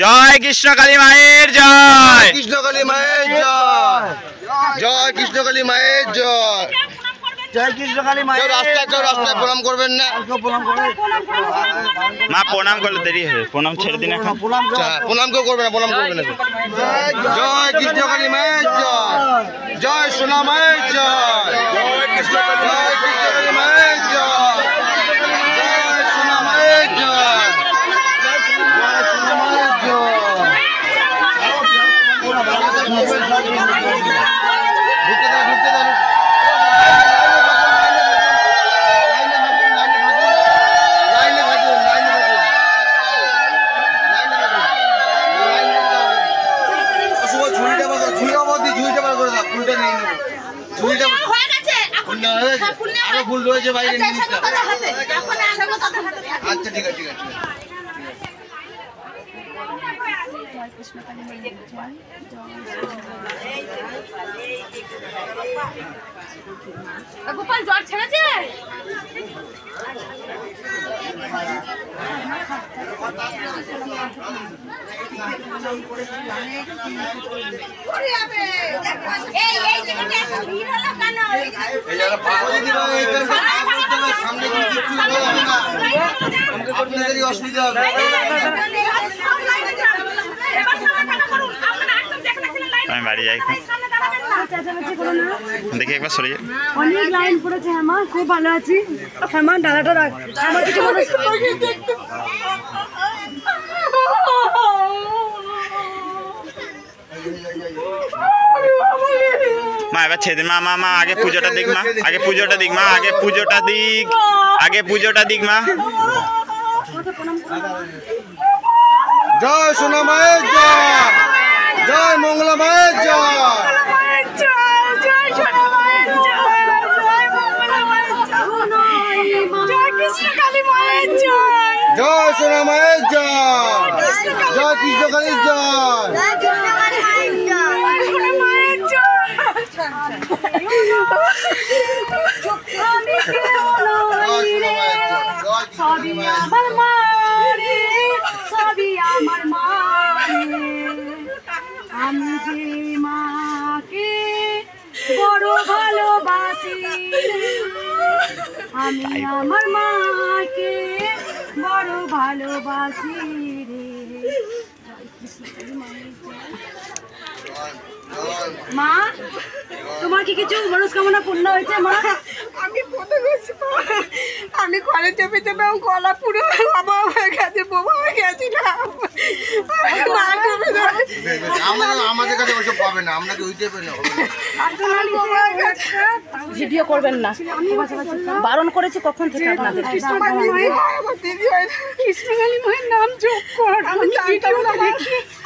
জয় কৃষ্ণকালী মায়ের জয়, কৃষ্ণকালী মায়ের জয়, জয় কৃষ্ণকালী মায়ের জয়, জয় কৃষ্ণকালী মায়ের। রাস্তায় প্রণাম করবেন না, মা প্রণাম করলে দেরি হবে, প্রণাম ছেড়ে দিন এখন। প্রণাম কেউ করবে না, প্রণাম করবে না। জয় কৃষ্ণকালী মায়ের জয়, জয় সোনা মায়ের জয়, জয় কৃষ্ণকালী মায়ের জয়, জয় সোনা মায়ের জয়, জয় সোনা মায়ের জয়। ফুল রয়েছে বাইরে নিয়ে নিতে। আচ্ছা ঠিক আছে, ঠিক আছে। গোপাল জ্বর ছেড়েছে? অসুবিধা হবে। আমি বাড়ি যাই, দেখি একবার সরে যাই। অনেক লাইন পড়েছে। হ্যাঁ মা, খুব ভালো আছি। হ্যাঁ মা, ডালাটা রাখ। আমার কিছু মনে মা এবার ছেড়ে দিন। মা মা মা আগে পুজোটা দিক, মা আগে পুজোটা দিক, মা আগে পুজোটা দিক, আগে পুজোটা দিক মা। জয় সোনা মায়ের জয়, জয় মঙ্গলা মায়ের জয়, জয় সোনা মায়ের জয়, জয় কৃষ্ণকালীর জয়। সবই আমার মারে, সবই আমার মারে, আমি যে মাকে বড় ভালোবাসি, আমি আমার মাকে বড় ভালোবাসি রে। মা, তোমার কি কিছু মনস্কামনা পূর্ণ হয়েছে মা? আমি পড়ে গেছি, আমি ঘরে চেপে চেপে গলা পুরো বাবা হয়ে গেছে, বোবা হয়ে গেছিলাম। আমাদের কাছে ওইসব পাবে না, আপনাকে ওইটাই পেলে হবে। ভিডিও করবেন না, বারণ করেছি কখন থেকে আপনাদের। কৃষ্ণকালী মায়ের নাম যোগ কর।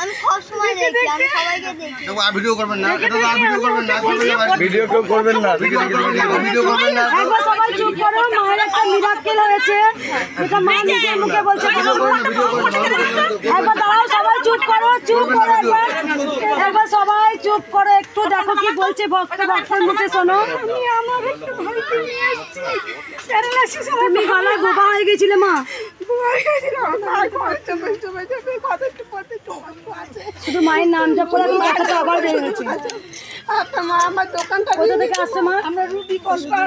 আমি সবসময় দেখি, আমি সবাইকে দেখি। ভিডিও করবেন না, ভিডিও করবেন না, ভিডিও কেউ করবেন না, ভিডিও করবেন না। একবার সবাই চুপ করো, মায়ের একটা মিরাক্কেল হয়েছে, এটা মা নিজের মুখে বলছে। একবার দাঁড়াও, সবাই চুপ করো, চুপ করো একবার সবাই চুপ করো, একটু দেখো কি বলছে ভক্তের মুখে শোনো। আমি আমার একটা ভাইকে নিয়ে এসেছি, প্যারালাইসিস। তুমি গলায় বোবা হয়ে গেছিলে মা? শুধু মায়ের নাম জপ করে আমি কথাটা আবার বেড়ে গেছি। আচ্ছা মা, আমার দোকানটা কোথা থেকে আসছে মা? আমরা রুবি কসবা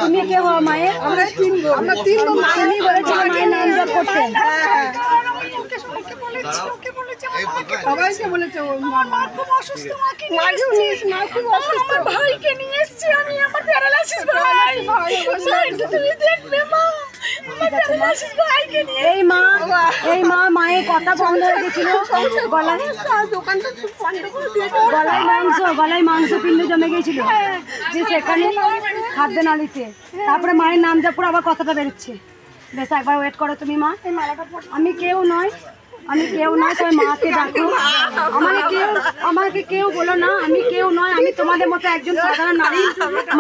তুমি কে হও মায়ের? আমরা তিন তুমি বলেছিলে মায়ের নাম জপ করতে। সবাইকে বলেছে মা খুব অসুস্থ, মাকে নিয়ে এসেছি, মা খুব অসুস্থ, আমার ভাইকে নিয়ে এসেছি আমি, আমার প্যারালাইসিস ভাই, তুমি দেখবে মা, আমার প্যারালাইসিস ভাইকে নিয়ে। এই মা মায়ের কথা বন্ধ হয়ে গেছিল, দোকানটা বন্ধ করে দিয়েছে, গলায় মাংস পিণ্ড জমে গেছিল, যে সেখানে খাদ্য নালিতে। তারপরে মায়ের নাম জপ করে আবার কথাটা বেরোচ্ছে। বেশ একবার ওয়েট করো তুমি মা। আমি কেউ নয়, আমি কেউ নয়, সবাই মাকে ডাকো। আমাকে কেউ বলো না, আমি কেউ নয়, আমি তোমাদের মতো একজন সাধারণ নারী।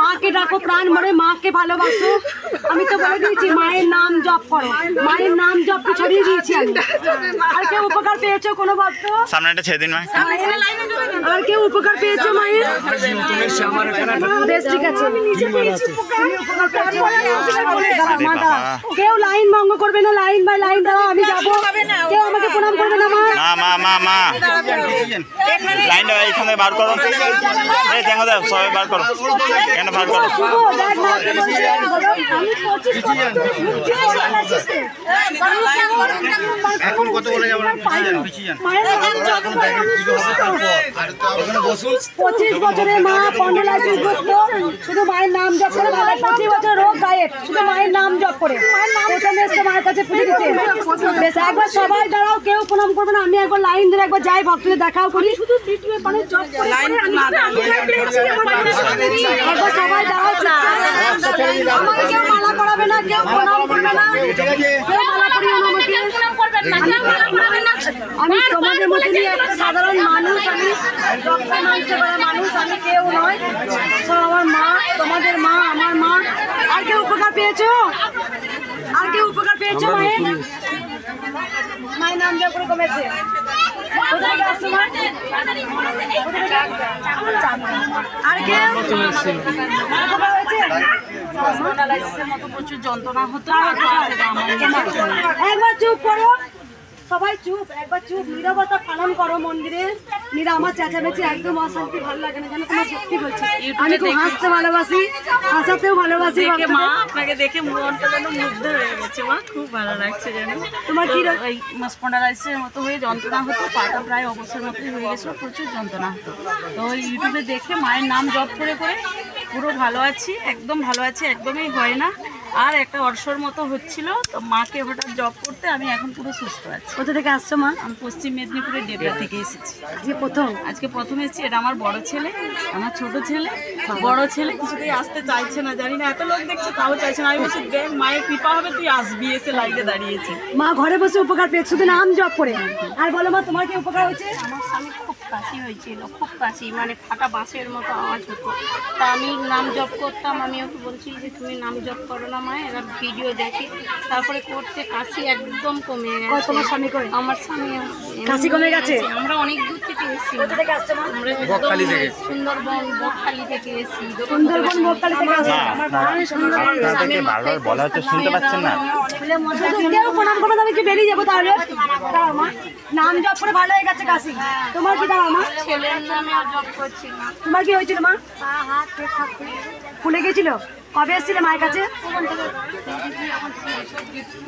মাকে ডাকো প্রাণ ভরে, মাকে ভালোবাসো। আমি তো বলে দিয়েছি মায়ের নাম জপ করো, মায়ের নাম জপকে ছড়িয়ে দিয়েছি আমি। আর কেউ উপকার পেয়েছো কোনো ভক্ত? সামনে একটা ছেড়ে দিন মা। আর কেউ উপকার পেয়েছো মায়ের? বেশ ঠিক আছে, মা দাঁড়াও। কেউ লাইন ভঙ্গ করবে না, লাইন বাই লাইন দাঁড়াও, আমি যাবো। কেউ আমাকে প্রণাম করবে না মা। লাইনটা এইখান থেকে বার করো। এই দেখো দাও, সবাই বার করো, কেন বার করো? এখন কত বলে যাবো 25 বছরের মা পণ্ডলাইসিস ভুক্ত, শুধু মায়ের নাম জপ করে, 25 বছর রোগ গায়েব, শুধু মায়ের নাম জপ করে। প্রথমে এসে মায়ের কাছে পুজো দিতে। বেশ, একবার সবাই দাঁড়াও, কেউ প্রণাম করবে না। আমি একবার লাইন ধরে একবার যাই, ভক্তদের দেখাও করি। শুধু ভিডিও মানে জপ করে একবার সবাই দাঁড়াও। আমাকে কেউ মালা করাবে না, কেউ প্রণাম করবে না, কেউ মালা করিও না আমাকে। আমি তোমাদের মধ্যে একটা সাধারণ মানুষ, আমি রক্ত মাংসে করা মানুষ, আমি কেউ নয়। সব আমার মা, তোমাদের মা, আমার মা। আর কেউ উপকার পেয়েছো? আর কেউ উপকার পেয়েছো মায়ের? মায়ের নাম যা করে কমেছে। কোথায় গেছো মা? আর কেউ উপকার হয়েছে? প্রচুর যন্ত্রণা হতো। একবার চুপ করো, সবাই চুপ, একবার চুপ, নীরবতা পালন করো মন্দিরে। আমার চেঁচামেচি একদম অশান্তি, ভালো লাগে না, জানো তোমার সত্যি বলছি। আমি খুব হাসতে ভালোবাসি, হাসাতেও ভালোবাসি। মা আপনাকে দেখে মনটা যেন মুগ্ধ হয়ে গেছে মা, খুব ভালো লাগছে। জানো তোমার কি ওই স্পন্ডালাইটিসের মতো হয়ে যন্ত্রণা হতো, পাটা প্রায় অবসর মতোই হয়ে গেছিলো, প্রচুর যন্ত্রণা হতো। তো ওই ইউটিউবে দেখে মায়ের নাম জপ করে করে পুরো ভালো আছি, একদম ভালো আছি, একদমই হয় না। আর একটা অর্শর মতো হচ্ছিল, তো মাকে হঠাৎ জব করতে আমি এখন পুরো সুস্থ আছি। কোথা থেকে আসছো মা? আমি পশ্চিম মেদিনীপুরের ডেবরা থেকে এসেছি। আজকে প্রথম এসেছি। এটা আমার বড় ছেলে, আমার ছোট ছেলে। বড় ছেলে কিছুতেই আসতে চাইছে না, জানি না, এত লোক দেখছে তাও চাইছে না। আমি বলছি দেখ মায়ের কৃপা হবে, তুই আসবি, এসে লাইনে দাঁড়িয়েছে। মা ঘরে বসে উপকার পেয়েছে, শুধু নাম জপ করে। আর বলো মা, তোমার কি উপকার হয়েছে? আমার স্বামী খুব কাশি হয়েছিল, খুব কাশি, মানে ফাটা বাঁশের মতো আওয়াজ হতো। তা আমি নাম জপ করতাম, আমি ওকে বলছি যে তুমি নাম জপ করো না মা, এবার ভিডিও দেখি, তারপরে করতে কাশি একদম কমে গেছে। তোমার স্বামী করে? আমার স্বামী কাশি কমে গেছে? আমরা অনেক দূর থেকে এসেছি। কোথা থেকে আসছো মা? আমরা সুন্দরবন বকখালি থেকে এসেছি। সুন্দরবন বকখালি থেকে আসছো? আমার ভাই সুন্দরবন। বারবার বলা হচ্ছে, শুনতে পাচ্ছেন না? কেউ প্রণাম করবে, আমি কি বেরিয়ে যাবো তাহলে? দাঁড়াও মা, নাম জপ করে ভালো হয়ে গেছে কাশি। তোমার কি? দাঁড়াও মা, ছেলের নামে জপ করছি। তোমার কি হয়েছিল মা? ফুলে গেছিল? কবে এসেছিলে মায়ের কাছে?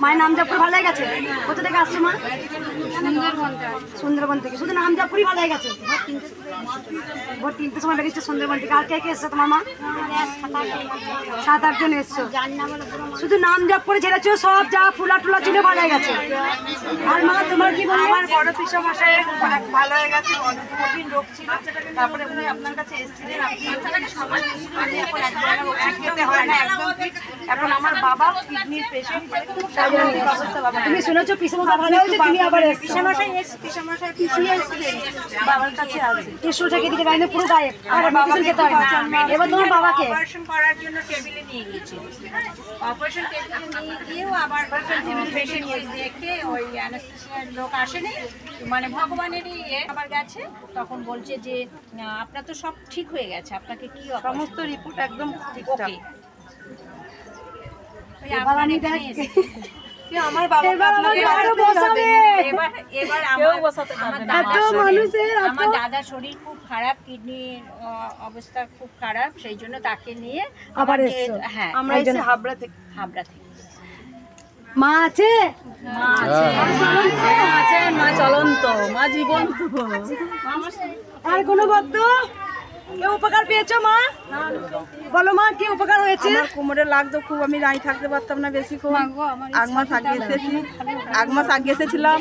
মায়ের নাম জপ করে ভালো হয়ে গেছে? কোথা থেকে আসছো মা? সুন্দরবন থেকে। শুধু নাম জপ করেই ভালো হয়ে গেছে? ভোর 3টের সময় বেরিয়েছে সুন্দরবন থেকে। আর কে কে এসছো তোমার মা? 7-8 জন এসছো। শুধু নাম জপ করে ছেড়েছো, সব যা ফুলা টুলা ছিল ভালো হয়ে গেছে। আর মা তোমার কি বলবো? আমার বড় পিসা মশাই ভালো হয়ে গেছে, অনেক কঠিন রোগ ছিল, তারপরে উনি আপনার কাছে এসেছিলেন। আমি এখন এক খেতে হয় না, একদম ঠিক। এখন আমার বাবা কিডনির পেশেন্ট, তুমি শুনেছো পিসমশাই ভালো হয়েছে, তুমি আবার পিসামশাই পিছিয়ে এসেছিলেন বাবার কাছে আছে। টিস্যুটাকে দিকে বাইরে পুরো গায়েব, আর মেডিসিন খেতে হয় না। এবার তোমার বাবাকে অপারেশন করার জন্য টেবিলে নিয়ে গেছি। অপারেশন টেবিলে নিয়ে গিয়েও আবার পেশেন্ট দেখে ওই অ্যানেস্থেসিয়ার লোক আসেনি, মানে ভগবানেরই আবার গেছে। তখন বলছে যে আপনার তো সব ঠিক হয়ে গেছে, আপনাকে কি সমস্ত রিপোর্ট একদম ঠিকঠাক। আমার বাবা আমার দাদার শরীর খুব খারাপ, কিডনির অবস্থা খুব খারাপ, সেই জন্য তাকে নিয়ে আবার হ্যাঁ আমরা হাবড়া থেকে মা আছে? মা চলন্ত, মা জীবন্ত। আর কোনো ভক্ত কেউ উপকার পেয়েছো মা? বলো মা, কি উপকার হয়েছে? কোমরে লাগতো খুব, আমি রাই থাকতে পারতাম না বেশিক্ষণ। 1 মাস আগে এসেছিলাম,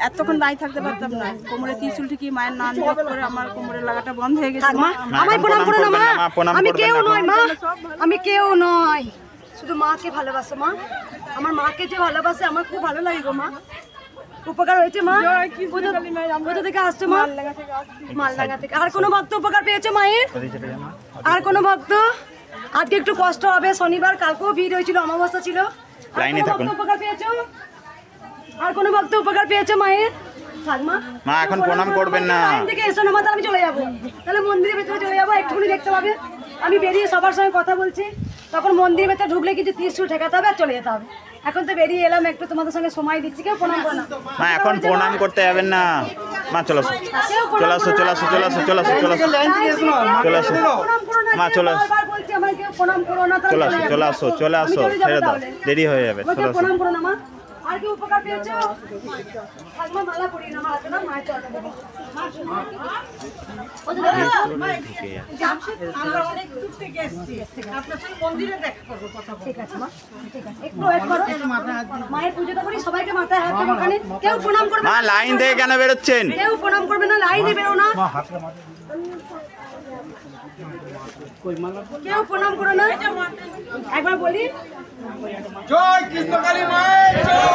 এতক্ষণ দাঁড়িয়ে থাকতে পারতাম না। কোমরে ত্রিশূল ঠিকই মায়ের নাম জপ করে আমার কোমরের লাগাটা বন্ধ হয়ে গেছে। মা আমায় প্রণাম করো না মা, আমি কেউ নয় মা, আমি কেউ নয়, শুধু মাকে ভালোবাসো মা। আমার মাকে যে ভালোবাসে আমার খুব ভালো লাগে গো মা। উপকার হয়েছে মা? কোথা থেকে আসছো মা? মালডাঙ্গা থেকে। আর কোনো ভক্ত উপকার পেয়েছো মায়ের? আর কোনো ভক্ত? আজকে একটু কষ্ট হবে, শনিবার, কালকেও ভিড় হয়েছিল, অমাবস্যা ছিল। আর লাইনে কোনো থাকুন। ভক্ত উপকার পেয়েছো? আর কোনো ভক্ত উপকার পেয়েছো মায়ের? থাক মা। মা এখন প্রণাম করবেন না। লাইন থেকে এসো না মা, তাহলে আমি চলে যাবো। তাহলে মন্দিরের ভেতরে চলে যাবো, একটুখানি দেখতে পাবে। আমি বেরিয়ে সবার সঙ্গে কথা বলছি, তখন মন্দিরের ভেতরে ঢুকলে কিছু ত্রিশূল ঠেকাতে হবে আর চলে যেতে হবে। এখন তো বেরিয়ে এলাম, একটু তোমাদের সঙ্গে সময় দিচ্ছি, কেউ প্রণাম করো না। মা এখন প্রণাম করতে যাবেন না। মা চলে আসো, চলে আসো, চলে আসো, চলে আসো, চলে আসো, চলে আসো, চলে আসো। প্রণাম করো না, মা চলে আসো, বারবার বলছি আমায় কেউ প্রণাম করো না, তাহলে চলে আসো, চলে আসো, চলে আসো, ছেড়ে দাও, দেরি হয়ে যাবে, আমাকে চলে আসো। প্রণাম করো না মা। আর কি উপকার পেয়েছো? থাক মা, মালা পরিয়ে না, মালাতে না, মায়ের চরণে দেবো। ঠিক আছে মা, ঠিক আছে, একটু ওয়েট করো। মায়ের পুজোটা করি, সবাইকে মাথায় হাত দেবো ওখানে। কেউ প্রণাম করবে মা না, লাইন থেকে কেন বেরোচ্ছেন? কেউ প্রণাম করবে না, লাইনে বেরো না। কেউ প্রণাম করো না। একবার বলি, জয় কৃষ্ণকালী মায়ের জয়,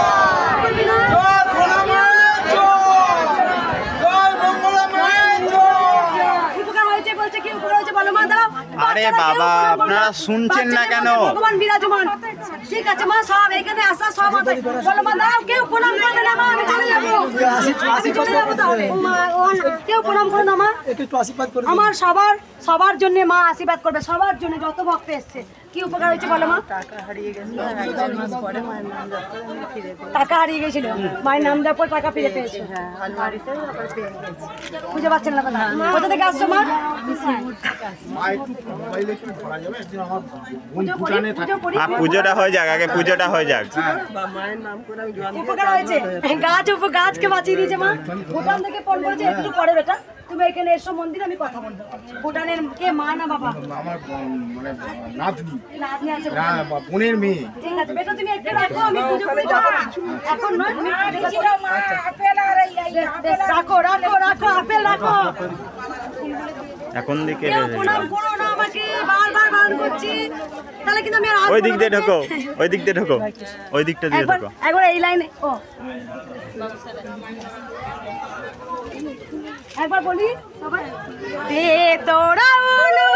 বলবি না? জয় সোনা মায়ের জয়, জয় মঙ্গলা মায়ের জয়। উপকার হয়েছে বলছে, কি উপকার হয়েছে বলো মা, দাও। আরে বাচ্চারা কেউ বাবা, প্রণাম করবে আপনারা শুনছেন না বাচ্চাদের কেন? মধ্যে ভগবান বিরাজমান। ঠিক আছে মা, সব এখানে আসা, সব আছে। বলো মা, দাও। কেউ প্রণাম করবে না মা, আমি চলে যাবো, আমি চলে যাবো তাহলে। কেউ প্রণাম করো না মা। আমার সবার জন্য মা আশীর্বাদ করবে, সবার জন্য, যত ভক্ত এসছে। কি উপকার হয়েছে বলো মা? টাকা হারিয়ে গেছিল, মায়ের নাম দেওয়ার পর টাকা ফিরে পেয়েছে। বুঝতে পারছেন না কথা? কোথা থেকে আসছো মা? পুজো করি। পুজোটা হয়ে যাক, আগে পুজোটা হয়ে যাক। উপকার হয়েছে, গাছকে বাঁচিয়ে দিয়েছে মা। ভুটান থেকে ফোন করেছে, একটু পরে বেটা তুমি এখানে এসো মন্দিরে, আমি কথা বলবো। ভুটানের কে, মা না বাবা? আমার মানে নাতনি, নাতনি আছে। না বোনের মেয়ে। ঠিক আছে বেটা, তুমি একটু রাখো, আমি পুজো করি। এখন নয়, তুমি রাখো, আপেল রাখো। এখন দিকে কেউ প্রণাম করো না আমাকে, বারবার বারণ করছি, তাহলে কিন্তু আমি আর আসবো ওই না। দিক দিয়ে ঢোকো, ওই দিক দিয়ে ঢোকো, ওই দিকটা দিয়ে ঢোকো। একবার এই লাইনে, একবার বলি সবাই, দে তোরা উলু।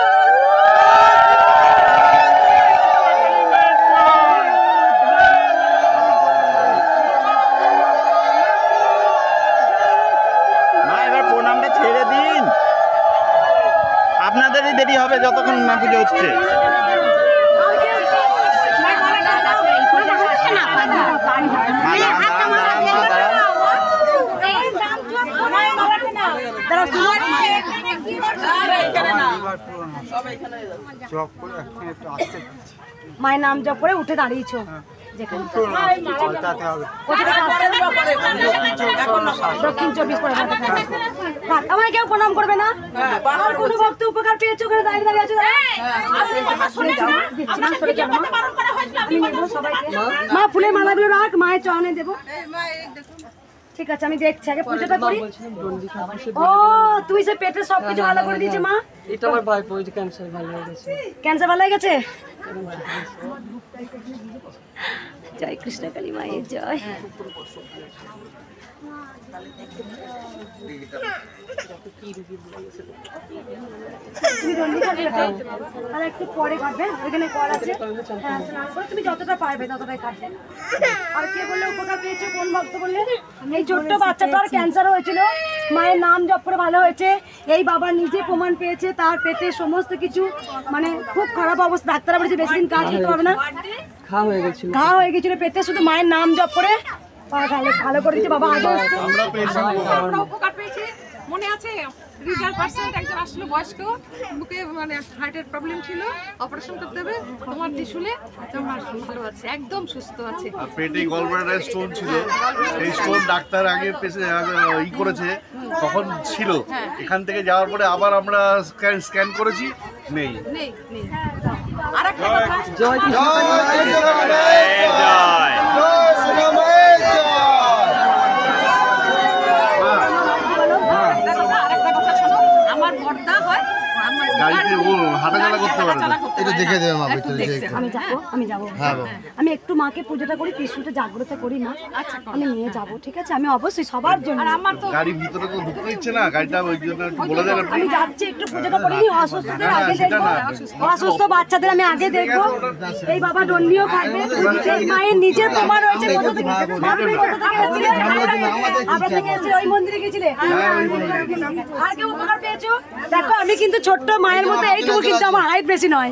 মা এবার প্রণামটা ছেড়ে দিন, আপনাদেরই দেরি হবে যতক্ষণ না পুজো হচ্ছে। মা দাঁড়ান, দাঁড়ান, মা দাঁড়ান। মায়ের নাম জপ করে উঠে দাঁড়িয়েছো যেখানে। দক্ষিণ 24 পরগনা থেকে। থাক, আমায় কেউ প্রণাম করবে না। আর কোনো ভক্ত উপকার পেয়েছো ওখানে দাঁড়িয়ে দাঁড়িয়ে আছো? দিচ্ছি না, সরে যাও মা। আমি নেবো সবাইকে। মা ফুলের মালাগুলো রাখ, মায়ের চরণে দেবো। ঠিক আছে, আমি দেখছি, আগে পুজোটা করি। ও তুই সে পেটে সবকিছু ভালো করে দিয়েছে মা। এটা আমার ভাইপো, ক্যান্সার ভালো হয়ে গেছে। ক্যান্সার ভালো হয়ে গেছে? জয় কৃষ্ণকালী মায়ের জয়। তুমি দণ্ডি খাবে আর একটু পরে কাটবে, ওইখানে কল আছে। হ্যাঁ, স্নান করে তুমি যতটা পারবে ততটাই কাটবে। আর কে বললে উপকার পেয়েছে, কোন ভক্ত বললে? এই ছোট্ট বাচ্চাটার ক্যান্সার হয়েছিল, মায়ের নাম জপ করে ভালো হয়েছে। এই বাবা নিজে প্রমাণ পেয়েছে, তার পেটে সমস্ত কিছু মানে খুব খারাপ অবস্থা, ডাক্তাররা বলেছে বেশি দিন কাজ করতে পারবে না, ঘা হয়ে গেছিল পেটে, শুধু মায়ের নাম জপ করে ভালো করে দিচ্ছে বাবা। আগে আমরা উপকার পেয়েছি, মনে আছে রিজাল পার্সেন্ট একজন আসলো বয়স্ক, বুকে মানে হার্টের প্রবলেম ছিল, অপারেশন করতে হবে, তোমার ত্রিশুলে তোমার ভালো আছে, একদম সুস্থ আছে। পেটে গলব্লাডার স্টোন ছিল, এই স্টোন ডাক্তার আগে ই করেছে, তখন ছিল। এখান থেকে যাওয়ার পরে আবার আমরা স্ক্যান করেছি, নেই। নেই নেই। আরেকটা কথা, জয় জয়। সোনা মায়ের জয়। আরেকটা কথা শোনো, আমার বর্দা হয়, আমার গাড়িতে ও হাঁটাচলা করতে পারে না। এটা দেখে দেবে মা ভিতরে আমি যাবো আমি একটু মাকে পুজোটা করি, ত্রিশূলটা জাগ্রত করি মা। আমি নিয়ে যাবো, ঠিক আছে? আমি অবশ্যই সবার জন্য। গাড়ির ভিতরে তো ঢুকতে দিচ্ছে না, গাড়িটা ওই জন্য একটু বলে দেবে। আমি যাচ্ছি, একটু পুজোটা করে নিই। অসুস্থদের আগে দেখবো, অসুস্থ বাচ্চাদের আমি আগে দেখবো। এই বাবা দণ্ডিও খাইবে, এই মায়ের নিজের প্রমাণ রয়েছে। কোথা থেকে এসেছিলে? আমরা থেকে এসেছি, ওই মন্দিরে গেছিলে। আর কেউ উপকার পেয়েছো? দেখো আমি কিন্তু ছোট্ট মায়ের মতো, এইটুকু কিন্তু আমার হাইট বেশি নয়।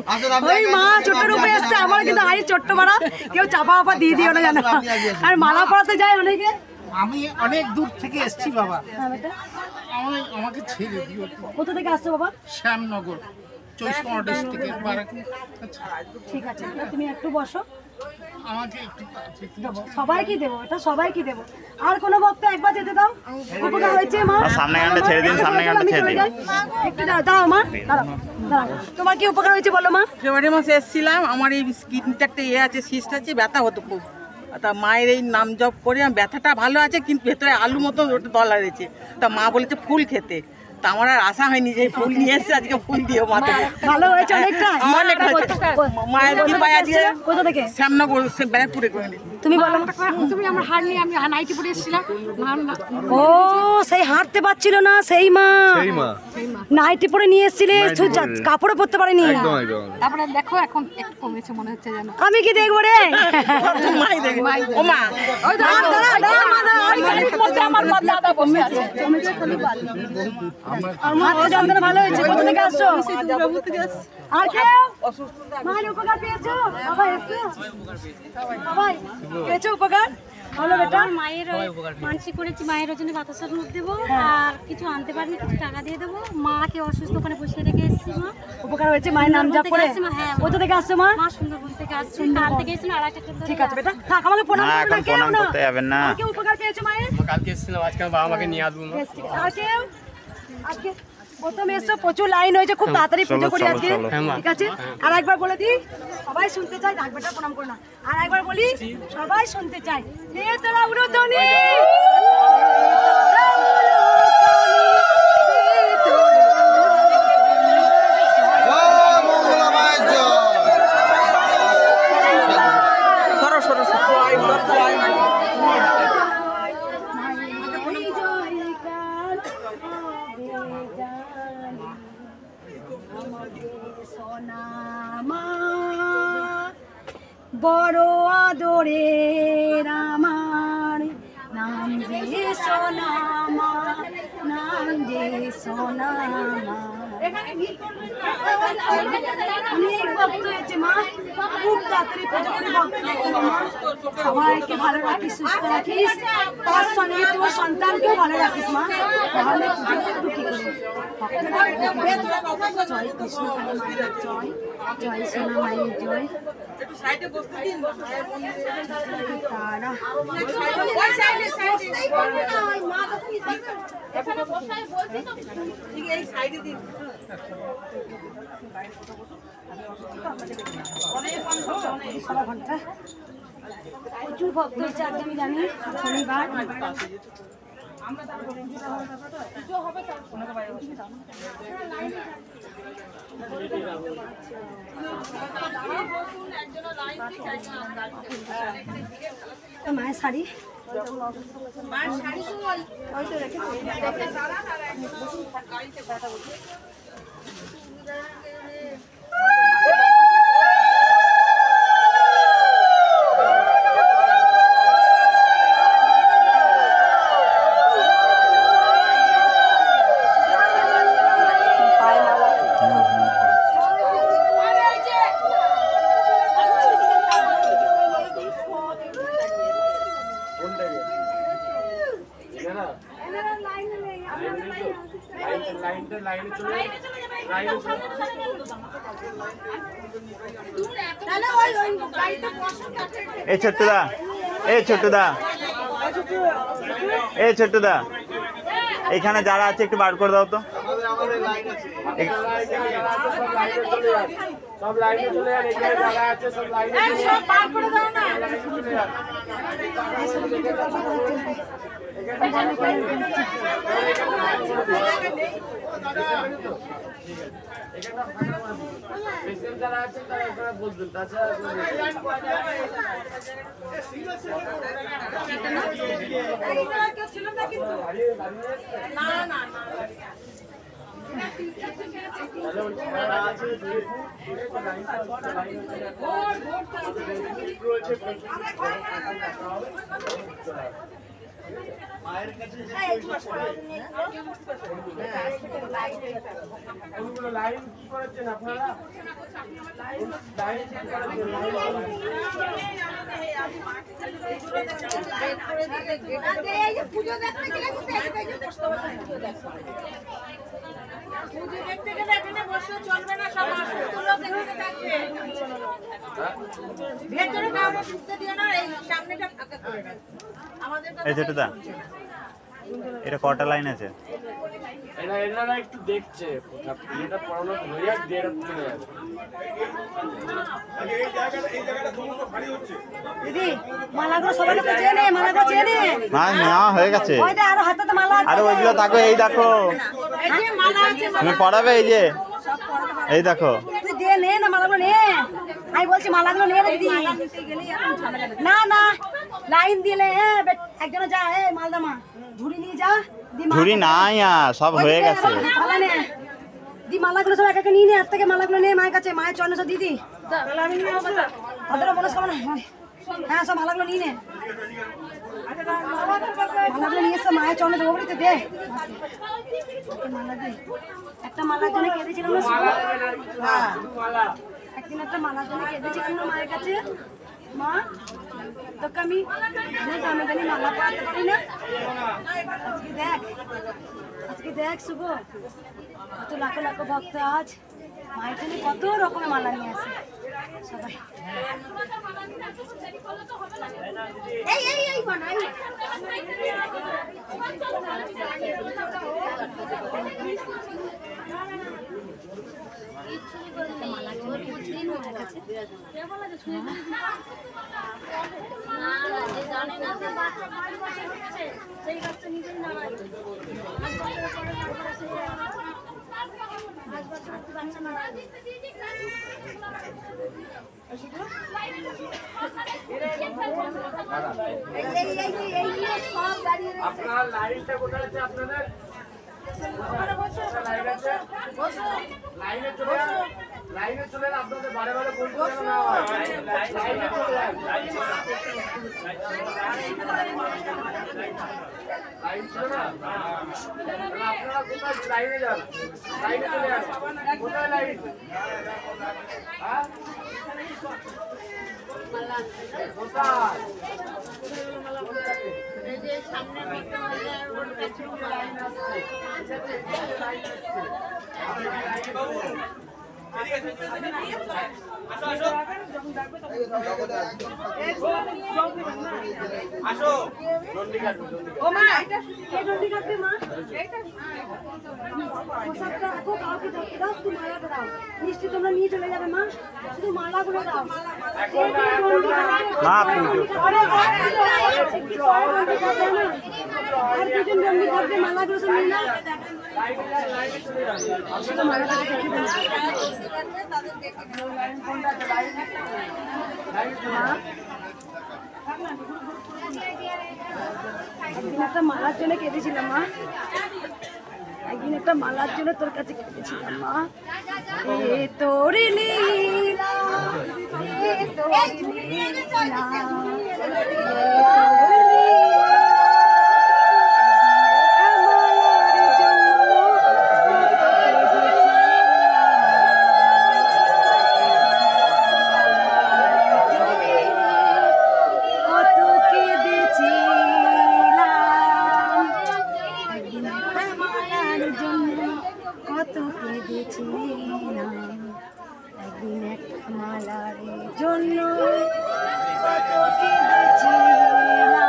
ওই মা ছোট্ট রূপে এসছে, আমার কিন্তু হাইট ছোট্ট মারা। কেউ চাপা চাপা দিয়ে দিও না জানো। আর মালা পরাতে যায় অনেকে। আমি অনেক দূর থেকে এসেছি বাবা, হ্যাঁ বেটা, আমাকে ছেড়ে দিও। কোথা থেকে আসছো বাবা? শ্যামনগর 24 ডিস্ট্রিক্টের বারাকি। ঠিক আছে, তুমি একটু বসো, আমাকে একটু কাছে দেবো। সবাইকে দেবো, এটা সবাইকে দেবো। আর কোনো ভক্ত একবার যেতে দাও। উপকার হয়েছে মা। সামনে গানটা ছেড়ে দিন, সামনে গানটা ছেড়ে দিন। একটু দাঁড়াও মা, দাঁড়াও। তোমার কি উপকার হয়েছে বলো মা? ফেব্রুয়ারি মাসে এসেছিলাম, আমার এই স্কিনটা একটা আছে, সিস্ট আছে, ব্যথা হতো খুব। তা মায়ের এই নাম জপ করে ব্যথাটা ভালো আছে, কিন্তু ভেতরে আলু মতো ওটা দলা রয়েছে। তা মা বলেছে ফুল খেতে, তা আমার আর আশা হয়নি যে ফুল নিয়ে এসছে, আজকে ফুল দিও মাথায়। ভালো হয়েছে অনেকটা। অনেক মায়ের কৃপায় আজকে কোথা থেকে? শ্যামনগর ব্যারাকপুরে করে নি। তুমি বলো। তুমি আমার হার নিয়ে আমি নাইটি পরে এসেছিলাম। ও সেই হাঁটতে পারছিল না সেই মা, নাইটি পরে নিয়ে এসেছিলে, কাপড়ে পরতে পারেনি। তারপরে দেখো এখন একটু কমেছে মনে হচ্ছে যেন। আমি কি দেখবো রে? মাই দেখে ও মা, ওই আমার দাদা বসে আছে। হাতে যন্ত্রণা ভালো হয়েছে। কোথা থেকে আসছো? আর কেউ মায়ের উপকার পেয়েছো? সবাই এসছো? সবাই পেয়েছো উপকার? ভালো বেটা। মায়ের মানসিক করেছি, মায়ের ওজনে বাতাসার মুখ দেবো, আর কিছু আনতে পারিনি, কিছু টাকা দিয়ে দেবো। মাকে অসুস্থ ওখানে বসে রেখে এসেছি মা। উপকার হয়েছে মায়ের নাম জপ করে। কোথা থেকে আসছো মা? মা সুন্দরবন থেকে আসছি, কাল থেকে এসেছি, আড়াইটা ট্রেন। ঠিক আছে বেটা, থাক, আমাকে প্রণাম না, করো না। এখন কেউ প্রণাম না। করতে যাবেন না। কেউ উপকার পেয়েছো মায়ের? কালকে এসেছিলাম, আজকে বাবা মাকে নিয়ে আসবো। আর কেউ? আজকে প্রথম এসছো, প্রচুর লাইন হয়েছে, খুব তাড়াতাড়ি পুজো করি আজকে, ঠিক আছে? আর একবার বলে দিই, সবাই শুনতে চাই, ডাক বেটা প্রণাম করো না। আর একবার বলি, সবাই শুনতে চাই। হে তোরা উড়োধনী, বড় আদরের আমার নাম যে সোনামা, নাম যে সোনামা। অনেক ভক্ত হয়েছে মা, খুব তাড়াতাড়ি পুজো করে ভক্ত দেখতে মা। সবাইকে ভালো রাখিস, সুস্থ রাখিস, তার সঙ্গে তোর সন্তানকেও ভালো রাখিস মা। তাহলে পুজো করবো কি করে? জয় কৃষ্ণ কালী মায়ের জয়, জয় সোনা মায়ের জয়। তারা প্রচুর ভক্ত হচ্ছে আজকে, আমি জানি শনিবার। মায়ের শাড়ি, এই ছোট্টুদা, এই ছোট্টুদা, এই ছোট্টুদা, এখানে যারা আছে একটু বার করে দাও তো। সব লাইনে চলে যান, এখানে যারা আছে সব লাইনে চলে যান। লাইন কি করেছেন আপনারা? পুজো দেখতে গেলে পুজো দেখতে গেলে এখানে বসে চলবে না, সব অসুস্থ লোক এখানে থাকবে। ভেতরে কাউকে ঢুকতে দিও না, এই সামনেটা ফাঁকা করে দাও। আমাদের এই যেটা এটা কটা লাইন আছে? এনারা একটু দেখছে এটা পড়ানো হয়ে যাক, দিয়ে চলে যাবে। দিদি মালাগুলো সবাই তো চেনে, মালাগুলো চেনে না নেওয়া হয়ে গেছে। ওই যে আরো হাতে মালা আছে। আরে ওইগুলো দেখো, এই দেখো এই যে মালা আছে, তুমি পড়াবে, এই যে এই দেখো। তুই দে নে না মালাগুলো নে, আমি বলছি মালাগুলো নে দিদি। না না লাইন দিলে একজন যা মালদা মা ঝুড়ি নিয়ে যা। ঝুড়ি নাই আর সব হয়ে গেছে। দি মালাগুলো সব একে নিয়ে নে, হাত থেকে মালাগুলো নিয়ে মায়ের কাছে, মায়ের চরণে সব দিদি তাদের মনস্কামনা। হ্যাঁ সব মালাগুলো নিয়ে নে, মালাগুলো নিয়ে এসে মায়ের চরণে দেবো বলি তো দে। মালা দে, একটা মালার জন্য কেঁদেছিলাম না, একদিন একটা মালার জন্য কেঁদেছিলাম না মায়ের কাছে। মা তোকে আমি দামে দামি মালা পরাতে পারি না, আজকে দেখ শুভ কত লাখো লাখো ভক্ত আজ মায়ের জন্য কত রকমের মালা নিয়ে আসে সবাই। আপনারা লাইনটা কোথায় আছে? আপনাদের লাইনে চলে যান, লাইনে চলে যান। আপনাদের বারে বারে বলতে না হয়, লাইনে চলে যান। লাইন ছিল না, আপনারা কোথায় লাইনে যান? লাইনে চলে যান। কোথায় লাইন? হ্যাঁ কোথায়? এই যে সামনে ওর কাছে লাইন আসছে। ও মা এটা কে দন্ডি কাটবে মা? এইটা পোশাকটা রাখো, কাউকে ধরতে দাও, শুধু মালাটা দাও। মিষ্টি তোমরা নিয়ে চলে যাবে মা, শুধু মালাগুলো দাও। আর দুজন দন্ডি কাটবে, মালাগুলো সব নিয়ে নাও। শুধু মালাটা দেখে দাও। একদিন একটা মালার জন্য কেঁদেছিলাম মা, একদিন একটা মালার জন্য তোর কাছে কেঁদেছিলাম মা। এ তোর লীলা, এ তোর লীলা, একদিন একটা মালার জন্য কত কেঁদেছিলাম।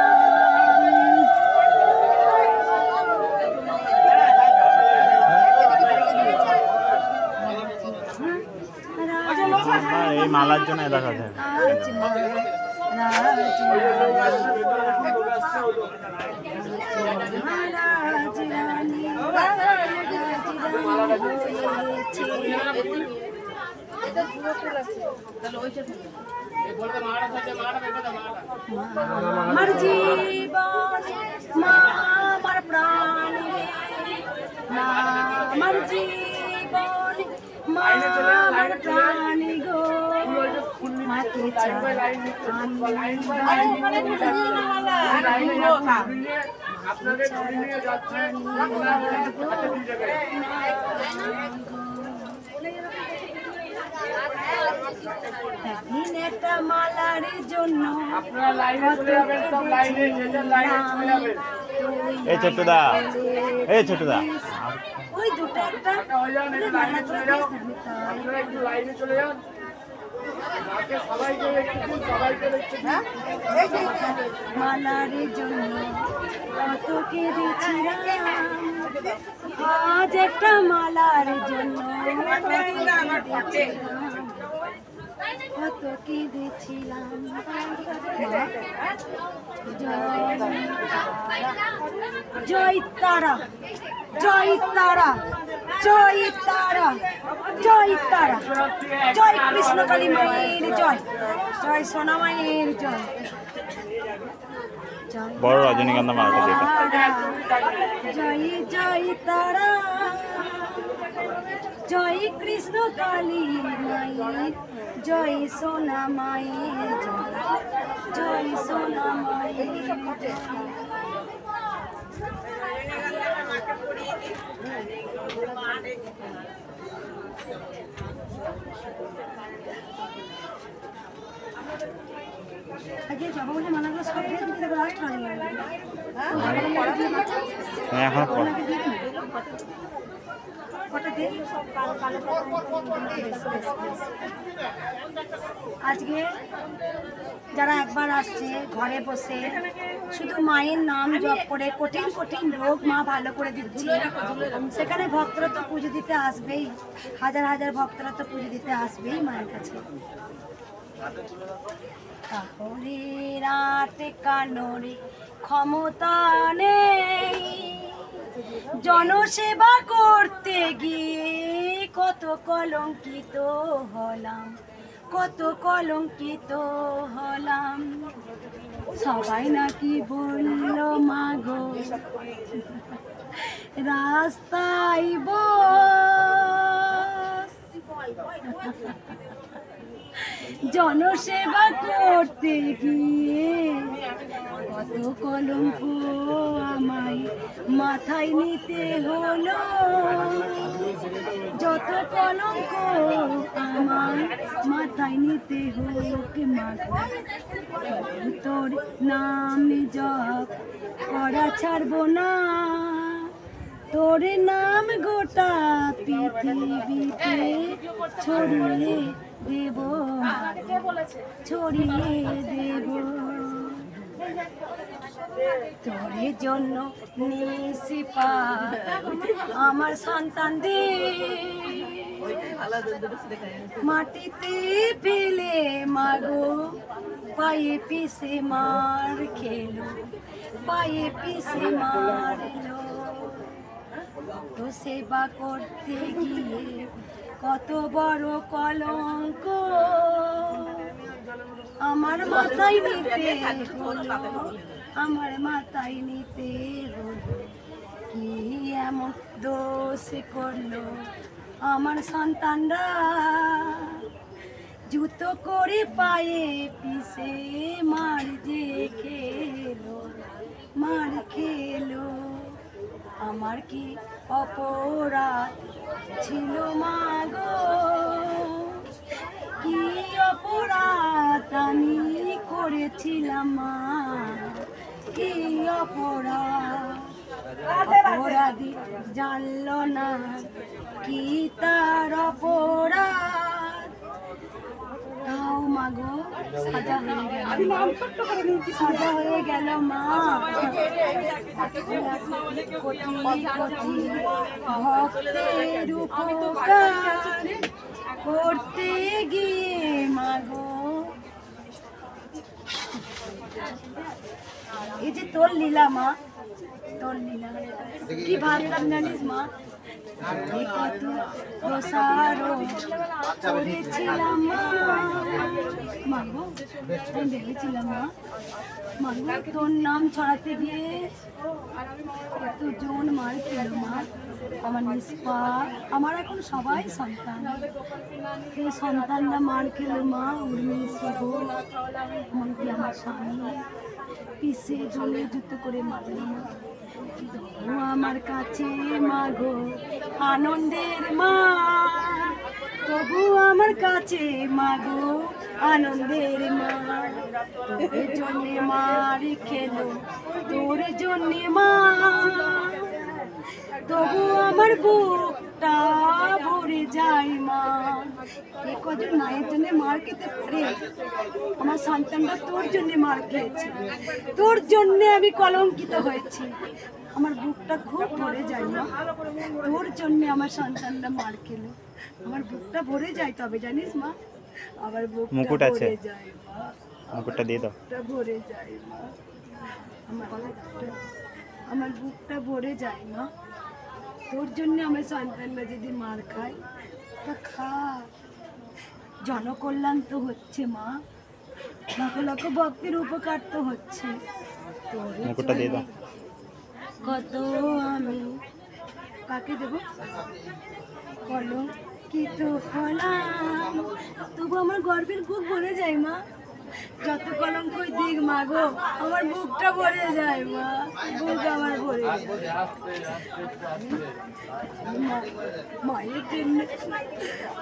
এই মালার জন্য দেখা যায়। আমার জীবন মা আমার প্রাণ রে, মা আমার জীবন মা আমার প্রাণ গো, মাকে ছাড়া একদিন একটা মালার জন্য এই ছোটদা, এই ছোটদা, ওই দুটো একটা মালার জন্য কত কেঁদেছিলাম, আজ একটা মালার জন্য কত কেঁদেছিলাম। জয় তারা, জয় তারা, জয় তারা, জয় তারা, জয় কৃষ্ণকালী মায়ের জয়, জয় সোনা মায়ের জয়। বড় রজনীগন্ধা মালাটা যেটা, জয় জয় তারা, জয় কৃষ্ণ কালী মায়ের জয়, সোনা মায়ের জয়, জয় সোনা মায়ের জয়। আগে জগবতী মালাগুলো সব দিয়ে দিতে হবে, লাস্ট এখন আজকে যারা একবার আসছে ঘরে বসে শুধু মায়ের নাম জপ করে কঠিন কঠিন রোগ মা ভালো করে দিচ্ছে, সেখানে ভক্তরা তো পুজো দিতে আসবেই, হাজার হাজার ভক্তরা তো পুজো দিতে আসবেই মায়ের কাছে। কাহরে রাত কানরে ক্ষমতা নেই, জনসেবা করতে গিয়ে কত কলঙ্কিত হলাম, কত কলঙ্কিত হলাম। সবাই নাকি বলল মাগো রাস্তায় বস, জনসেবা করতে গিয়ে কত কলঙ্ক আমায় মাথায় নিতে হলো, যত কলঙ্ক আমায় মাথায় নিতে হলো। তোর নাম জপ করা ছাড়বো না, তোর নাম গোটা পৃথিবীতে ছড়িয়ে দেব, ছড়িয়ে দেব। তোর জন্য নিশিপা আমার সন্তানদের মাটিতে ফেলে মাগো পায়ে পিসে মার খেলো, পায়ে পিসে মারলো। তো সেবা করতে গিয়ে কত বড় কলঙ্ক আমার মাথায় নিতে হলো, আমার মাথায় নিতে হলো। কি এমন দোষ করলো আমার সন্তানরা, জুতো করে পায়ে পিছে মার যে খেলো, মার খেলো। আমার কি অপরাধ ছিল মাগো, কি অপরাধ আমি করেছিলাম মা, কি অপরাধ। অপরাধী জানলো না কি তার অপরাধ। তাও মাগো সাজা হয়ে গেল, সাজা হয়ে গেল মা। কোটি কোটি ভক্তের উপকার করতে গিয়ে মাগো এই যে তোর লীলা মা, তোর লীলা কি ভাবতাম জানিস মা, এই কত প্রসারও করেছিলাম মা, মাগো আমি ভেবেছিলাম মা, মাগো তোর নাম ছড়াতে গিয়ে কতজন মার খেল মা, আমার নিষ্পা, আমার এখন সবাই সন্তান, এই সন্তানরা মার খেলো মা, উর্মি শুধু এমনকি আমার স্বামী পিসে জলে জুতো করে মারল মা, ও আমার কাছে মা গো আনন্দের মা, তবু আমার কাছে মা গো আনন্দের মা, তোর জন্যে মার খেলো, তোর জন্যে মা, তবু আমার বুকটা ভরে যায় মা। এ কজন মায়ের জন্য মার খেতে পারে? আমার সন্তানরা তোর জন্য মার খেয়েছে, তোর জন্য আমি কলঙ্কিত হয়েছি, আমার বুকটা খুব ভরে যায় মা, তোর জন্য আমার সন্তানরা মার খেলো, আমার বুকটা ভরে যায়, তবে জানিস মা আমার মুকুট বুকটা আছে, ভরে যায় মা, মুকুটটা দিয়ে দাও, বুকটা ভরে যায় মা, আমার বুকটা ভরে যায় মা, তোর জন্য আমার সন্তানরা যদি মার খায় তা খা, জনকল্যাণ তো হচ্ছে মা, লক্ষ লক্ষ ভক্তের উপকার তো হচ্ছে, মুকুটটা দিয়ে দাও, কত আমি কাকে দেবো কলঙ্কিত হলাম, তবু আমার গর্বের বুক ভরে যায় মা, যত কলঙ্কই দিক মা গো আমার বুকটা ভরে যায় মা, বুক আমার ভরে যায়,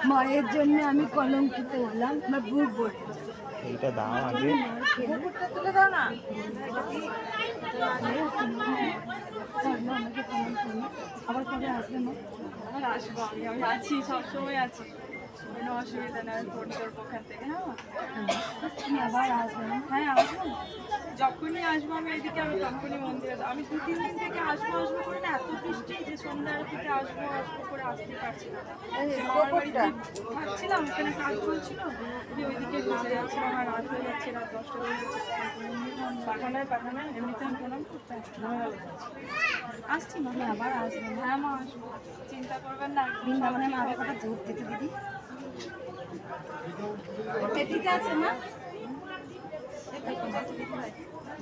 মায়ের জন্য আমি কলঙ্কিত হলাম, আমার বুক ভরে যায়, এইটা দাও আগে, তুলে দাও না, আবার কবে আসবে মা? আবার আসবো, আমি আছি, সবসময় আছি, কোনো অসুবিধা নেই, ফোন করবো ওখান থেকে। হ্যাঁ তুমি আবার আসবে না? হ্যাঁ আসবো, যখনই আসবো আমি এদিকে, আমি তখনই মন্দিরে, আমি 2-3 দিন থেকে আসবো আসবো করে না, এত বৃষ্টি যে সন্ধ্যার দিকে আসবো আসবো করে আসতে পারছি না, মামার বাড়িতে থাকছিলাম, ওখানে কাজ চলছিল, ওইদিকে ঘুরতে যাচ্ছিলাম, আর রাত হয়ে যাচ্ছে, রাত 10টা হয়ে যাচ্ছে, পাঠানায় এমনিতে আমি প্রণাম করতে আসছি, মানে আবার আসবো। হ্যাঁ মা আসবো, চিন্তা করবেন না, বৃন্দাবনে মা আগে কটা দুধ দিতে দিদি, এদিকে আছে না,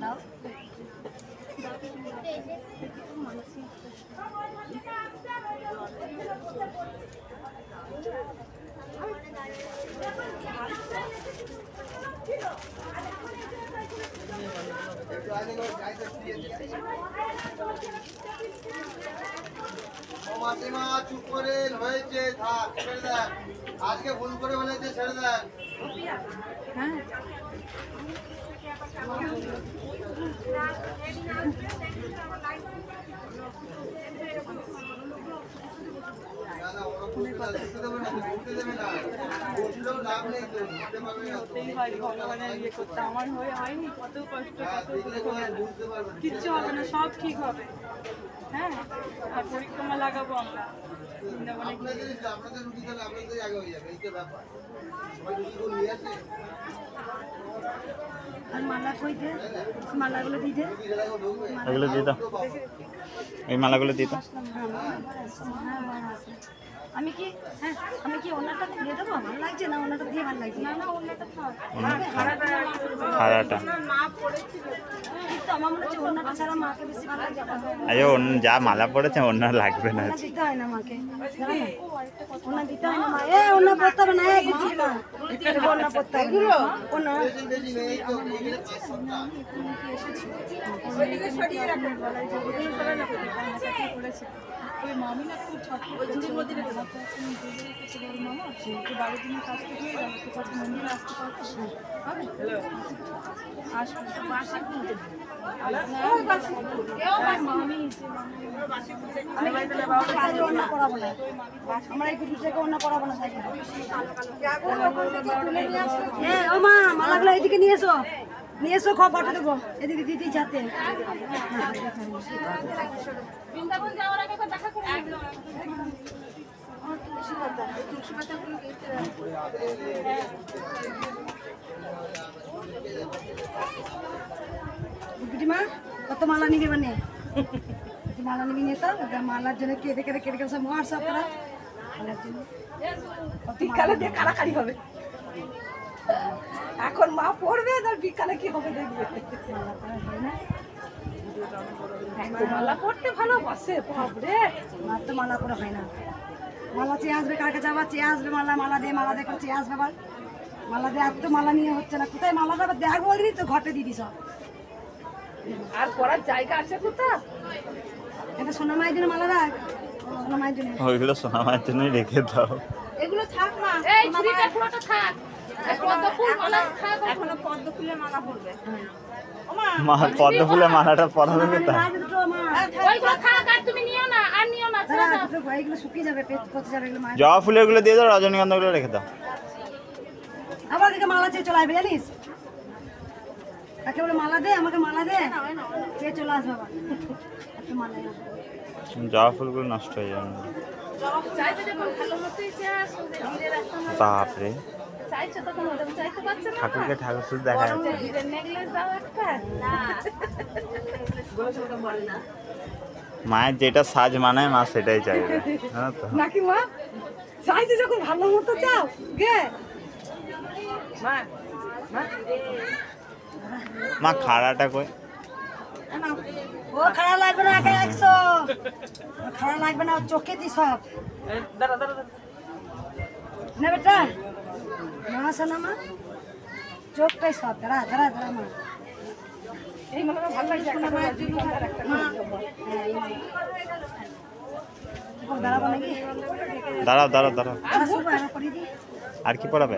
দাও মাসিমা চুপ করে হয়েছে, থাক ছেড়ে দেন, আজকে ভুল করে বলেছে ছেড়ে দেন। হ্যাঁ ভগবানের ইয়ে করতে আমার হয়নি, কত কষ্ট, কত কিচ্ছু হবে না, সব ঠিক হবে। হ্যাঁ আর পরিক্রমা লাগাবো আমরা আর মালা কই দে, মালাগুলো দিয়ে দে, এগুলো দিয়ে দাও, এই মালাগুলো দিয়ে দাও, আমি কি হ্যাঁ আমি কি ওনাটা দিয়ে দেবো? ভালো লাগছে না ওনাটা দিয়ে? ভালো লাগছে না, না ওনাটা থাক, খাড়াটা মা পড়েছিল কিন্তু আমার মনে হচ্ছে ওনাটা ছাড়া মাকে বেশি ভালো লাগছে না। আরে যা মালা পড়েছে অন্য লাগবে না, ওনা দিতে হয় না মাকে, ওনা দিতে হয় না মা, এ ওনা পড়তে হবে না, কিছু না ওনা পড়তে হবে না, ওনা ওই মামি না খুব ছটফট করছে, মন্দিরে রেখেছিল ওর মামা, তো বাড়ির দিনের কাজ তো হয়ে গেল, তো কাছে মন্দিরে আসতে পারতো হবে, আসবো বাসি খুলতে মামি ওনা পড়াবো না, আমরা এই দুটো থেকে ওনা পড়াবো না। হ্যাঁ ও মা মালাগুলো এদিকে নিয়ে এসো, নিয়ে এসো, ফটো দেবো এদিকে দিদি যাতে। বৃন্দাবন যাওয়ার আগে দেখা করে তুলসী পাতা তুলসী পাতা বিটিমা কত মালা নিবি মানে মালা নিবি নিয়ে তো মালার জন্য কেটে কেটে কেটে কেটে সব মার সব তোরা মালার জন্য বিকালে দিয়ে কাড়াকাড়ি হবে। এখন মা পড়বে আর বিকালে কি হবে দেখবে। মালা পড়তে ভালোবাসে বাপরে। মার তো মালা পড়া হয় না। মালা চেয়ে আসবে কার কাছে আবার চেয়ে আসবে মালা দে করে চেয়ে আসবে আবার মালা দে। আর তো মালা নিয়ে হচ্ছে না। কোথায় মালাটা আবার দেখ বলবি তো ঘটে দিবি সব। আর পড়ার জায়গা আছে কোথাও? এটা সোনা মায়ের জন্য মালা রাখ। সোনা মায়ের জন্য ওইগুলো সোনা মায়ের জন্যই রেখে দাও। এগুলো থাক না। এই ছুরিটা পুরোটা থাক। পদ্ম ফুল মালা থাক। এখনো পদ্ম ফুলের মালা পরবে। মা পদ্ম ফুলের মালাটা পরাবে কোথায়? ওইগুলো থাক আর তুমি নিও না আর নিও না। এগুলো শুকিয়ে যাবে পেট পচে যাবে এগুলো মায়ের। জবা ফুলের গুলো দিয়ে দাও, রজনীগন্ধা গুলো রেখে দাও। আবার দিকে মালা চেয়ে চলে আসবে জানিস। তাকে বলে মালা দে আমাকে মালা দে চেয়ে চলে আসবে আবার। এত মালা জবা ফুলগুলো নষ্ট হয়ে যাবে। চাইতে যখন ভালো মতোই চাস ধীরে রাখতে হবে। বাপরে চাইছো তখন ওটা চাইতে পারছে না। ঠাকুরকে ঠাকুর শুধু দেখা যাচ্ছে। হীরের নেকলেস দাও একটা। না মায়ের যেটা সাজ মানায় মা সেটাই চাইবে। হ্যাঁ তো নাকি মা চাইছে যখন ভালো মতো চাও গে মা মা খাড়াটা কই? ও খারাপ লাগবে না একা 100 খারাপ লাগবে না চোখে দি সব না বেটা না শোনা মা চোখটাই সব ধরা মা। এই মনে ভালো লাগছে একটা মায়ের জন্য একটা দাঁড়াবো নাকি দাঁড়াও। পড়িয়ে আর কি পড়াবে?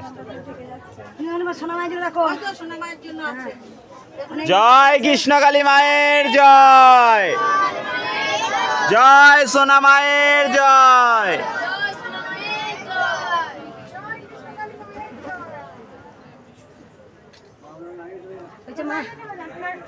সোনা মায়ের জন্য রাখো। সোনা মায়ের জন্য আছে। জয় কৃষ্ণকালী মায়ের জয়, জয় সোনা মায়ের জয়।